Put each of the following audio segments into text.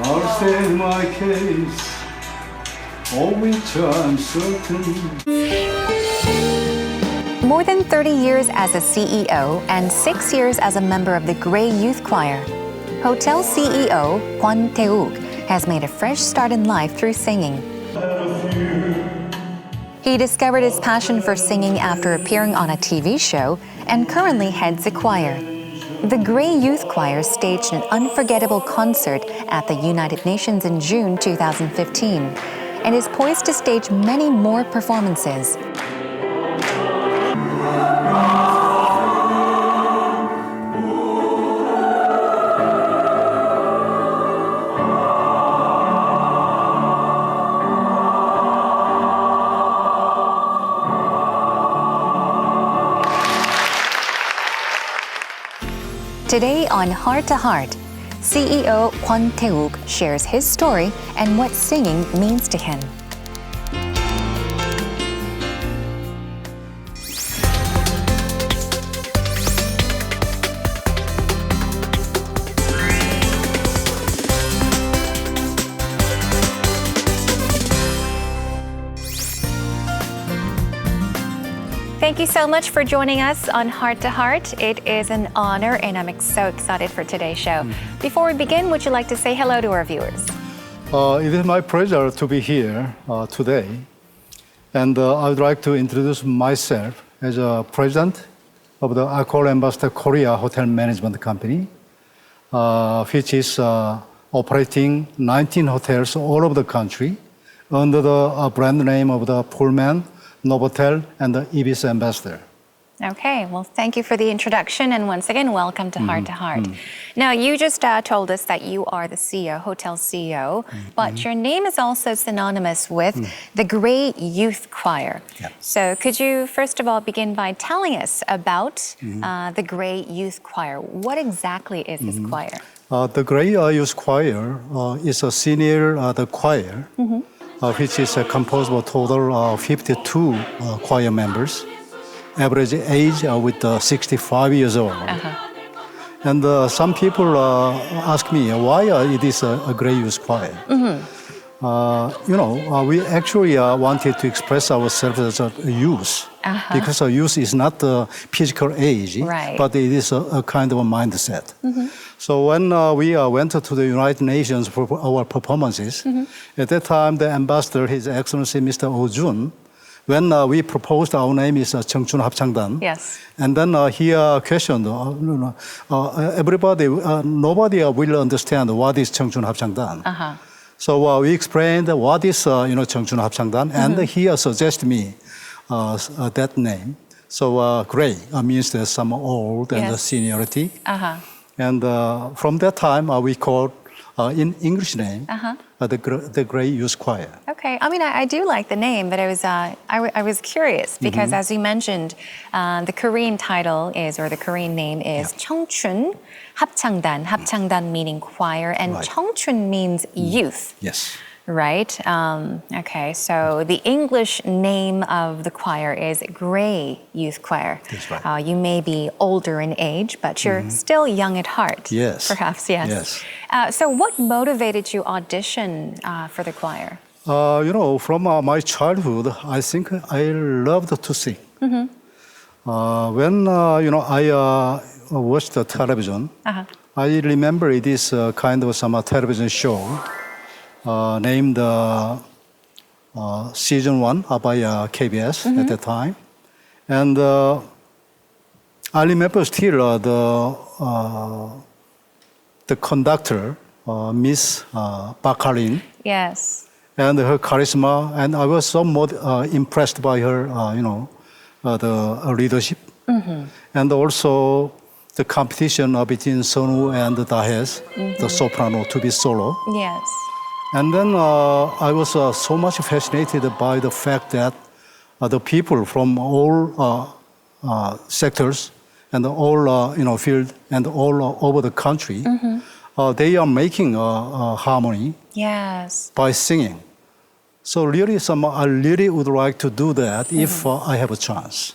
I'll state my case, of which I'm certain. More than 30 years as a CEO and 6 years as a member of the Gray Youth Choir, Hotel CEO Kwon Tae-wook has made a fresh start in life through singing. He discovered his passion for singing after appearing on a TV show and currently heads a choir. The Gray Youth Choir staged an unforgettable concert at the United Nations in June 2015 and is poised to stage many more performances. Today on Heart to Heart, CEO Kwon Tae-wook shares his story and what singing means to him. Thank you so much for joining us on Heart to Heart. It is an honor and I'm so excited for today's show. Before we begin, would you like to say hello to our viewers? It is my pleasure to be here today. And I would like to introduce myself as a president of the Alcohol Ambassador Korea Hotel Management Company, which is operating 19 hotels all over the country under the brand name of the Pullman, Novotel, and the Ibis Ambassador. Okay, well, thank you for the introduction, and once again, welcome to Heart to Heart. Now, you just told us that you are the CEO, hotel CEO, but your name is also synonymous with the Gray Youth Choir. Yeah. So could you, first of all, begin by telling us about the Gray Youth Choir? What exactly is this choir? The Gray Youth Choir is a senior choir, which is composed of a total of 52 choir members. Average age with 65 years old. And some people ask me why it is a Gray Youth Choir. We actually wanted to express ourselves as a youth because a youth is not the physical age, but it is a kind of a mindset. So when we went to the United Nations for our performances, at that time the ambassador, His Excellency Mr. Oh Jun, when we proposed our name is 청춘 합창단, and then he questioned, nobody will understand what is 청춘 합창단. So we explained what is 청춘 합창단, and he suggested me that name. So gray means there's some old and seniority. And from that time we called in English name the Gray Youth Choir. Okay, I mean I do like the name, but I was curious because as you mentioned, the Korean title is, or the Korean name is 청춘 합창단. 합창단 meaning choir, and 청춘 means youth. Yes. Right? Okay, so the English name of the choir is Gray Youth Choir. That's right. You may be older in age, but you're still young at heart. Yes. Perhaps, yes. So what motivated you audition for the choir? From my childhood, I think I loved to sing. When I watched the television, I remember it is kind of some television show named Season 1 by KBS at the time. And I remember still the conductor, Miss Bakalin. Yes. And her charisma, and I was so impressed by her, the leadership. And also the competition between Sonu and Dahes, the soprano, to be solo. Yes. And then I was so much fascinated by the fact that the people from all sectors and all field and all over the country, they are making harmony by singing. So really, I really would like to do that if I have a chance.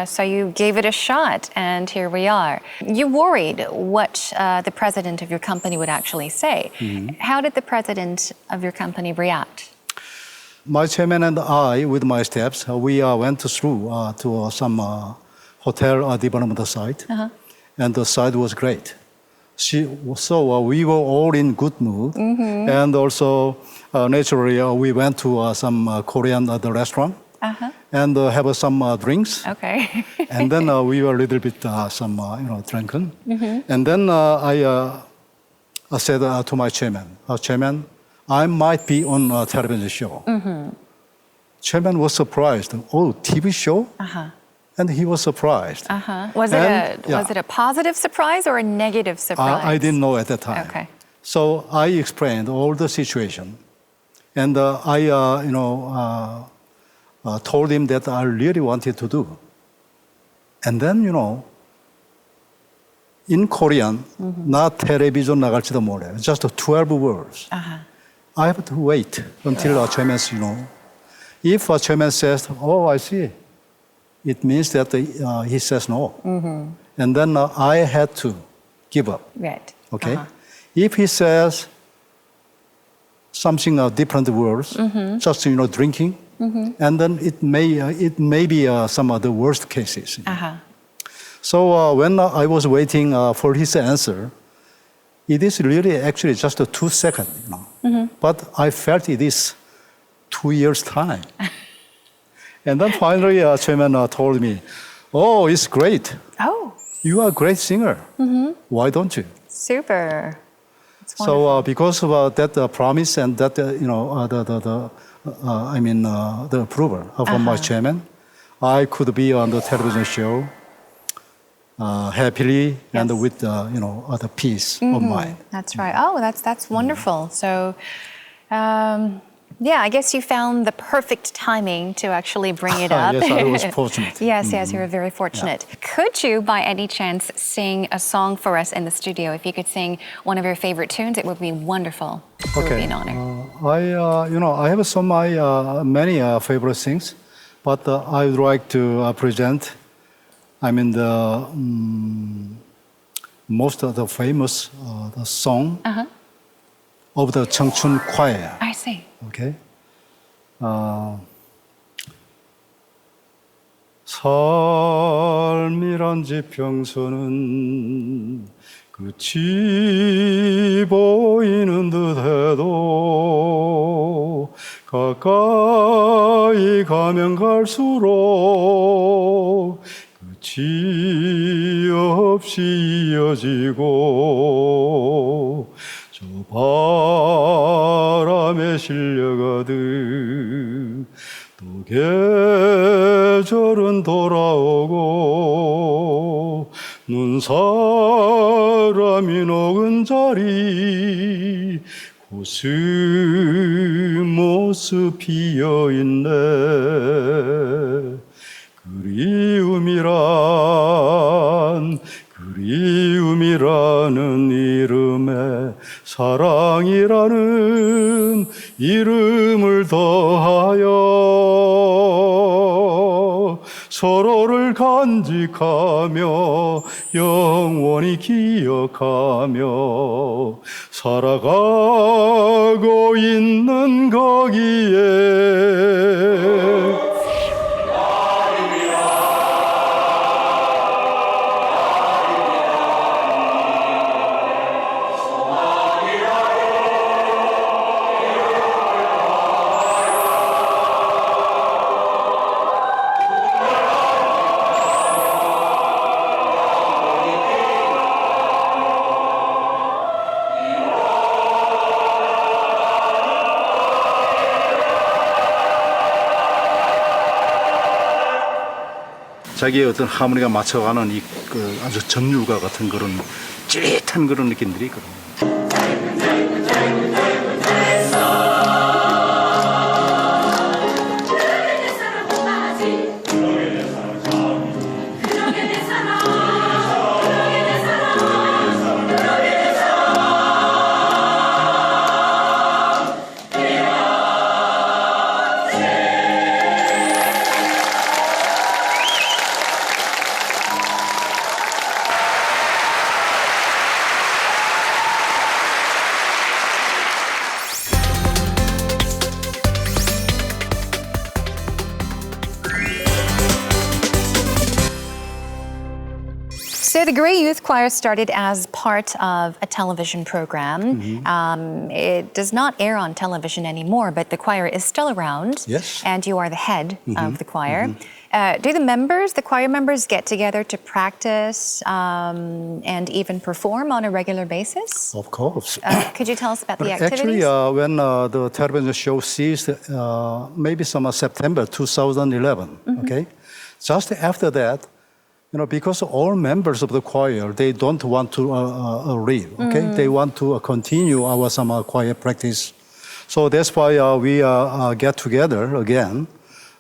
So you gave it a shot, and here we are. You worried what the president of your company would actually say. How did the president of your company react? My chairman and I, with my staffs, we went through to some hotel development site, and the site was great. So we were all in good mood, and also naturally we went to some Korean the and have some drinks. Okay. And then we were a little bit drunken. And then I said to my chairman, Chairman, I might be on a television show. Chairman was surprised. Oh, TV show? And he was surprised. Was it a positive surprise or a negative surprise? I didn't know at that time. Okay. So I explained all the situation, and I told him that I really wanted to do. And then in Korean, not television 나갈지도 몰라요. Just 12 words. I have to wait until our chairman If a chairman says, oh, I see, it means that he says no. And then I had to give up. Right. Okay? If he says something different words, just drinking, and then it may be some of the worst cases. So when I was waiting for his answer, it is really actually just 2 seconds, But I felt it is 2 years' time. And then finally, chairman told me, "Oh, it's great. Oh, You are a great singer. Why don't you?" super. So because of that promise and that the approval from my chairman, I could be on the television show happily and with the peace of mind. That's right. Oh, that's wonderful. So, I guess you found the perfect timing to actually bring it up. Yes, I was fortunate. Yes, you were very fortunate. Yeah. Could you, by any chance, sing a song for us in the studio? If you could sing one of your favorite tunes, it would be wonderful. It would be an honor. I have many favorite things, but I would like to present. The most of the famous the song of the 청춘 choir. I see. Okay. 삶이란 지평선은 끝이 보이는 듯해도 가까이 가면 갈수록 끝이 없이 이어지고 저 바람에 실려가듯 또 계절은 돌아오고 눈사람이 녹은 자리 코스모스 피어있네 그리움이라는 이름에 사랑이라는 이름을 더하여 서로를 간직하며 영원히 기억하며 살아가고 있는 거기에 자기의 어떤 하모니가 맞춰가는 아주 전율과 같은 그런 찌릿한 그런 느낌들이 있거든요. So the Gray Youth Choir started as part of a television program. It does not air on television anymore, but the choir is still around. Yes. And you are the head of the choir. Do the choir members get together to practice and even perform on a regular basis? Of course. Could you tell us about the Actually, activities? when the television show ceased, maybe some September 2011, okay? Just after that, because all members of the choir, they don't want to leave, okay? They want to continue our summer choir practice. So that's why we get together again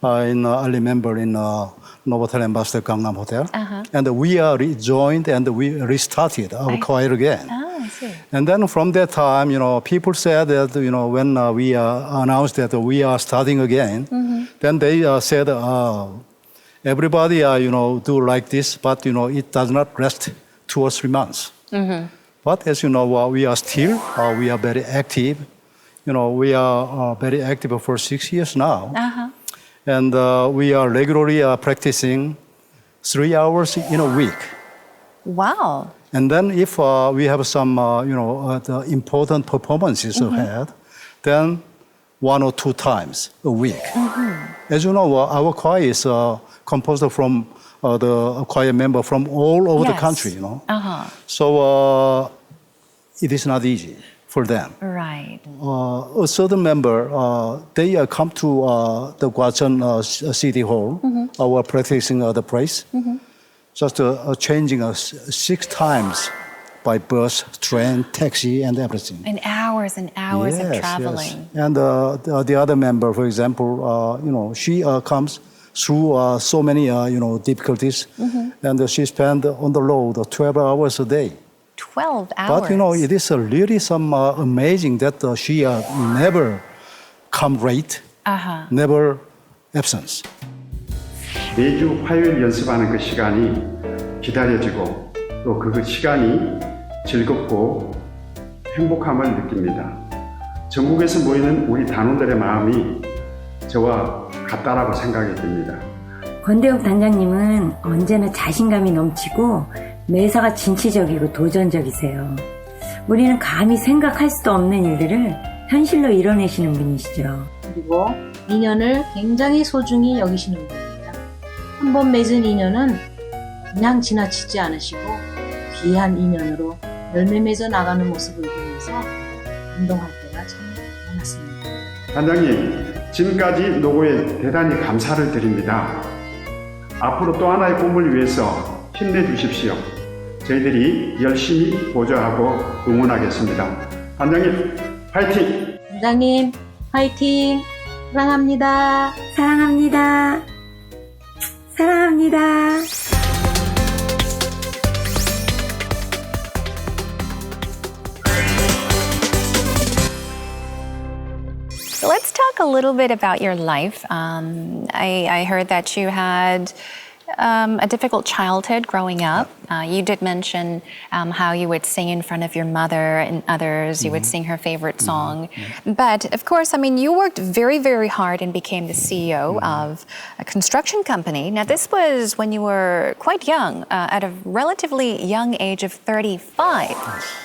I remember in Novotel Ambassador Gangnam Hotel. And we rejoined and we restarted our choir again. I see. And then from that time, people said that, when we announced that we are starting again, then they said, everybody, do like this, but, it does not last 2 or 3 months. But as you know, we are still, we are very active. We are very active for 6 years now. And we are regularly practicing 3 hours in a week. Wow. And then if we have some, the important performances ahead, then 1 or 2 times a week. As you know, our choir is composed from the choir member from all over the country, So it is not easy for them. Right. A certain member, they come to the Gwacheon City Hall, our practicing the place, just changing us 6 times by bus, train, taxi, and everything. And hours of traveling. Yes. And the other member, for example, she comes through so many, difficulties, and she spends on the road 12 hours a day. 12 hours. But it is really some amazing that she never come late, never absence. 매주 화요일 연습하는 그 시간이 기다려지고 또 그 시간이 즐겁고 행복함을 느낍니다. 전국에서 모이는 우리 단원들의 마음이 저와 같다라고 생각이 듭니다. 권대욱 단장님은 언제나 자신감이 넘치고 매사가 진취적이고 도전적이세요. 우리는 감히 생각할 수도 없는 일들을 현실로 이뤄내시는 분이시죠. 그리고 인연을 굉장히 소중히 여기시는 분입니다. 한 번 맺은 인연은 그냥 지나치지 않으시고 귀한 인연으로 열매 맺어 나가는 모습을 보면서 감동할 때가 참 많았습니다. 단장님, 지금까지 노고에 대단히 감사를 드립니다. 앞으로 또 하나의 꿈을 위해서 힘내주십시오. 저희들이 열심히 보조하고 응원하겠습니다. 단장님, 파이팅! 단장님, 파이팅! 사랑합니다. 사랑합니다. 사랑합니다. Let's talk a little bit about your life. I heard that you had a difficult childhood growing up. You did mention how you would sing in front of your mother and others. You would sing her favorite song. But of course, you worked very, very hard and became the CEO of a construction company. Now, this was when you were quite young, at a relatively young age of 35.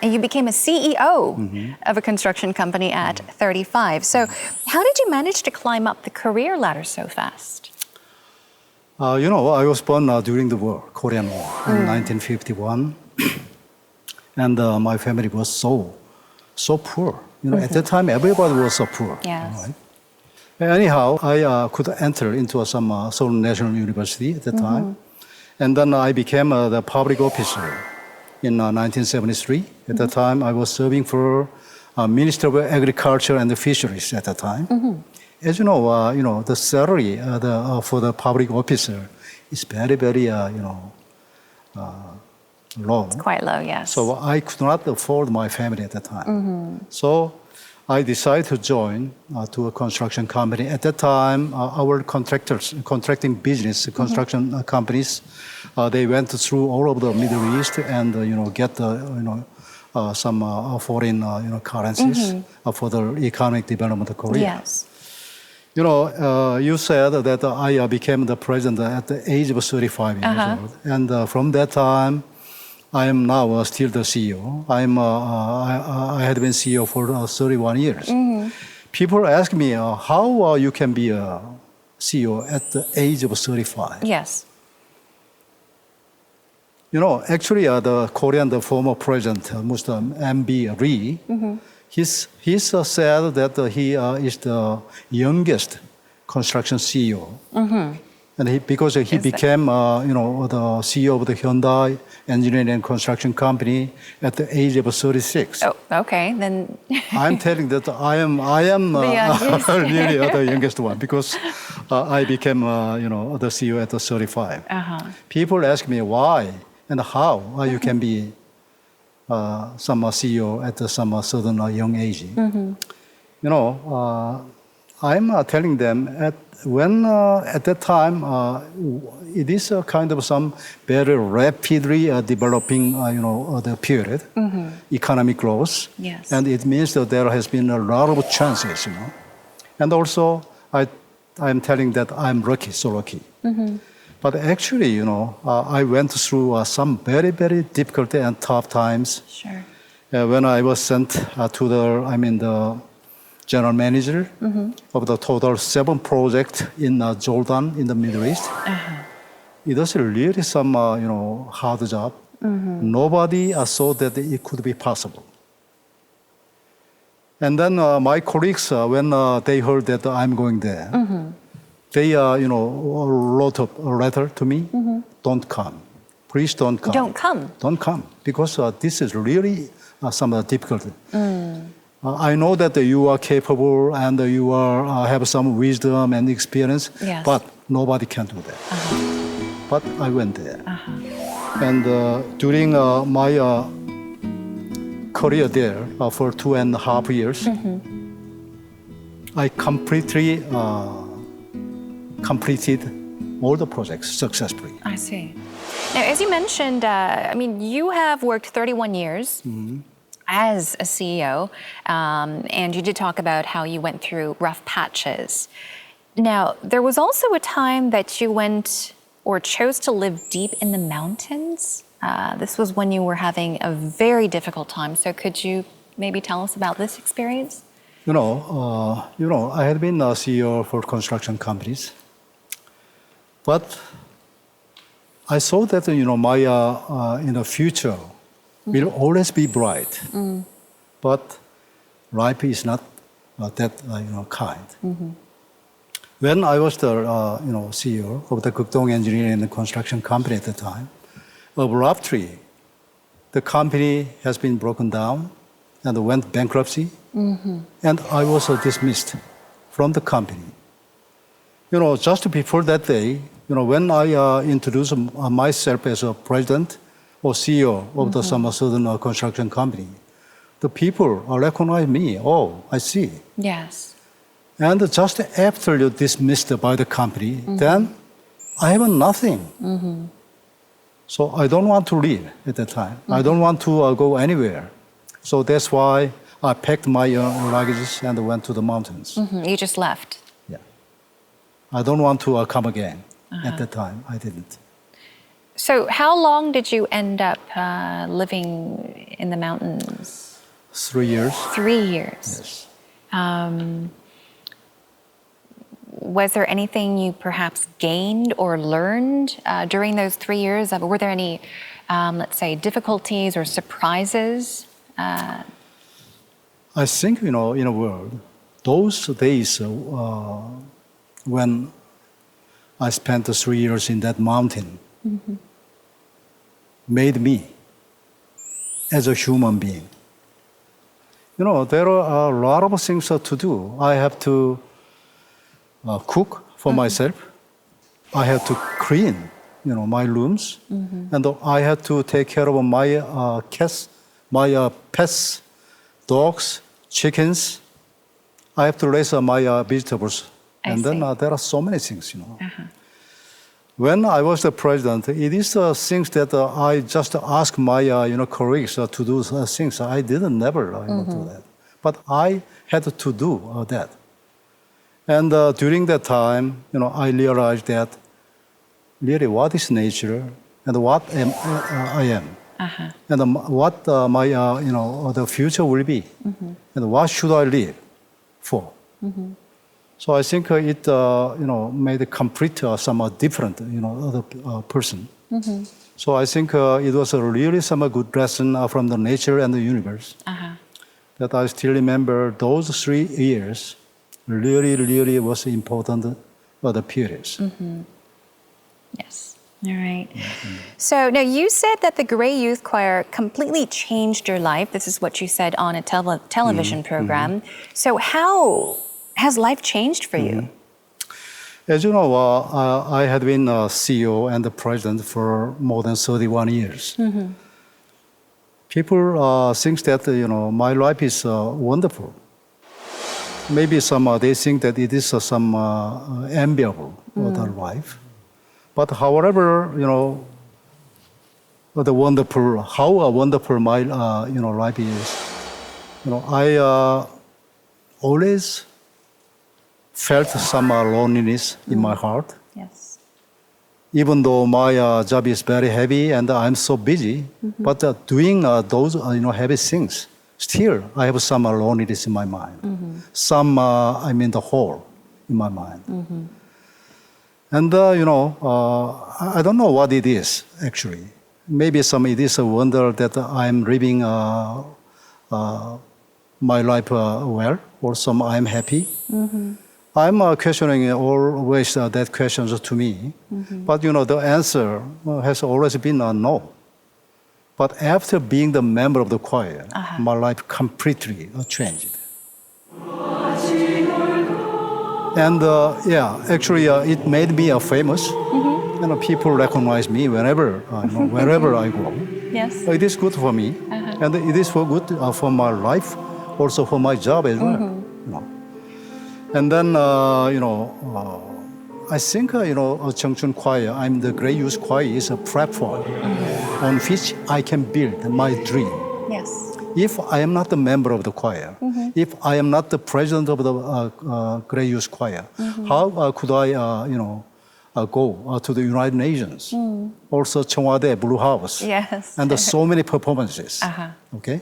And you became a CEO of a construction company at 35. So how did you manage to climb up the career ladder so fast? I was born during the war, Korean War, in 1951. And my family was so poor. At that time, everybody was so poor. Yes. Right? Anyhow, I could enter into some Seoul National University at the time. And then I became the public officer in 1973. At the time, I was serving for Minister of Agriculture and Fisheries at the time. As you know, the salary for the public officer is very, very, low. It's quite low, yes. So I could not afford my family at the time. So I decided to join to a construction company. At that time, our contracting business, construction companies, they went through all of the Middle East and, get some foreign, currencies for the economic development of Korea. Yes. You said that I became the president at the age of 35 years old. And from that time, I am now still the CEO. I had been CEO for 31 years. People ask me how you can be a CEO at the age of 35. Yes. You know, actually, the Korean, the former president, Mr. M.B. Lee, he's said that he is the youngest construction CEO. And because he became, the CEO of the Hyundai Engineering and Construction Company at the age of 36. Oh, okay. Then I'm telling that I am the youngest. really the youngest one because I became, the CEO at the 35. People ask me why and how you can be some CEO at some certain young age. I'm telling them at that time, it is a kind of some very rapidly developing, the period, economic growth. Yes. And it means that there has been a lot of chances, And also, I'm telling that I'm lucky, so lucky. But actually, I went through some very, very difficult and tough times. Sure. When I was sent to the general manager of the total 7 projects in Jordan in the Middle East. It was really some, hard job. Nobody thought that it could be possible. And then my colleagues, when they heard that I'm going there, they, wrote a letter to me, don't come. Please don't come. Don't come. Don't come, because this is really some difficulty. I know that you are capable and you have some wisdom and experience, Yes. but nobody can do that. But I went there. And during my career there for 2.5 years, I completely completed all the projects successfully. I see. Now, as you mentioned, you have worked 31 years as a CEO, and you did talk about how you went through rough patches. Now, there was also a time that you went or chose to live deep in the mountains. This was when you were having a very difficult time. So could you maybe tell us about this experience? I had been a CEO for construction companies, but I saw that my in the future will always be bright, but life is not that kind. When I was the CEO of the Gukdong Engineering and Construction Company at the time, abruptly the company has been broken down and went bankruptcy, and I was dismissed from the company. Just before that day, when I introduced myself as a president or CEO of the some certain construction company, the people recognize me. Oh, I see. Yes. And just after you're dismissed by the company, then I have nothing. So I don't want to leave at that time. I don't want to go anywhere. So that's why I packed my luggage and went to the mountains. You just left. Yeah. I don't want to come again. At that time, I didn't. So how long did you end up living in the mountains? 3 years. 3 years. Yes. Was there anything you perhaps gained or learned during those 3 years? Were there any, let's say, difficulties or surprises? I think, in a world, those days when I spent 3 years in that mountain made me as a human being. There are a lot of things to do. I have to cook for myself. I have to clean, my rooms. And I have to take care of my cats, my pets, dogs, chickens. I have to raise my vegetables. And then there are so many things, When I was the president, it is things that I just ask my colleagues to do things. I didn't never do that. But I had to do that. And during that time, I realized that really what is nature and what I am. and what my the future will be, and what should I live for. So I think it made it complete some different other person. So I think it was a really some good lesson from the nature and the universe that I still remember. Those 3 years really was important the periods. Yes. All right. So now you said that the Gray Youth Choir completely changed your life. This is what you said on a television program. So how has life changed for you? As you know, I had been CEO and the president for more than 31 years. People think that my life is wonderful. Maybe they think that it is some enviable other life. But however, how wonderful my life is, I always felt some loneliness in my heart. Yes. Even though my job is very heavy and I'm so busy, but doing those heavy things, still I have some loneliness in my mind. Some the hole in my mind. And I don't know what it is actually. Maybe it is a wonder that I'm living my life well, or some I'm happy. I'm questioning always that questions to me. But the answer has always been no. But after being the member of the choir, my life completely changed. And actually it made me famous. People recognize me wherever I go. Yes. It is good for me, and it is good for my life, also for my job as well. And then I think Cheongchun Choir, the Gray Youth Choir, is a platform on which I can build my dream. Yes. If I am not a member of the choir, if I am not the president of the Gray Youth Choir, how could I, go to the United Nations, also Cheongwade Blue House, and so many performances. Okay,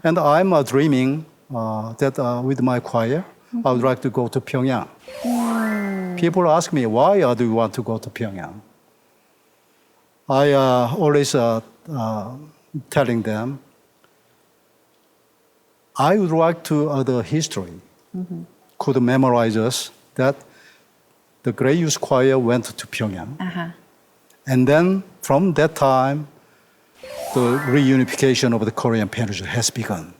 and I'm dreaming that with my choir, I would like to go to Pyongyang. People ask me, why do you want to go to Pyongyang? I always telling them, I would like to the history could memorize us that the Gray Youth Choir went to Pyongyang. And then from that time, the reunification of the Korean Peninsula has begun.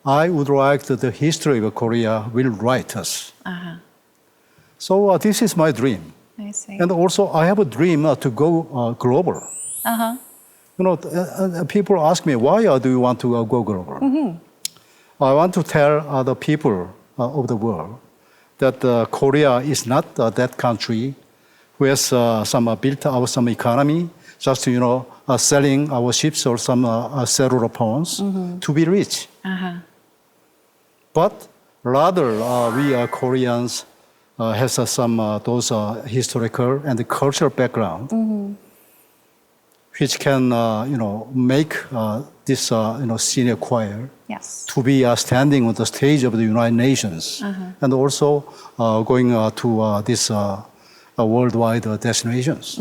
I would like that the history of Korea will write us. So this is my dream. I see. And also I have a dream to go global. People ask me, why do you want to go global? I want to tell other people of the world that Korea is not that country who has built some economy, just selling our ships or some cellular phones to be rich. But rather, we Koreans has some those historical and cultural background, which can make this senior choir to be standing on the stage of the United Nations, and also going to this worldwide destinations.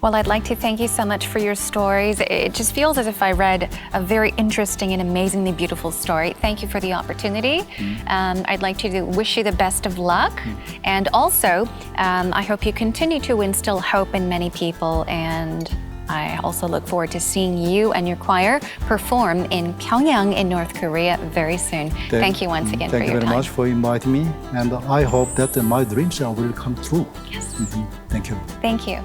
Well, I'd like to thank you so much for your stories. It just feels as if I read a very interesting and amazingly beautiful story. Thank you for the opportunity. I'd like to wish you the best of luck. And also, I hope you continue to instill hope in many people. And I also look forward to seeing you and your choir perform in Pyongyang in North Korea very soon. Thank you once again for your time. Thank you very much for inviting me, and I hope that my dreams will come true. Yes. Thank you. Thank you.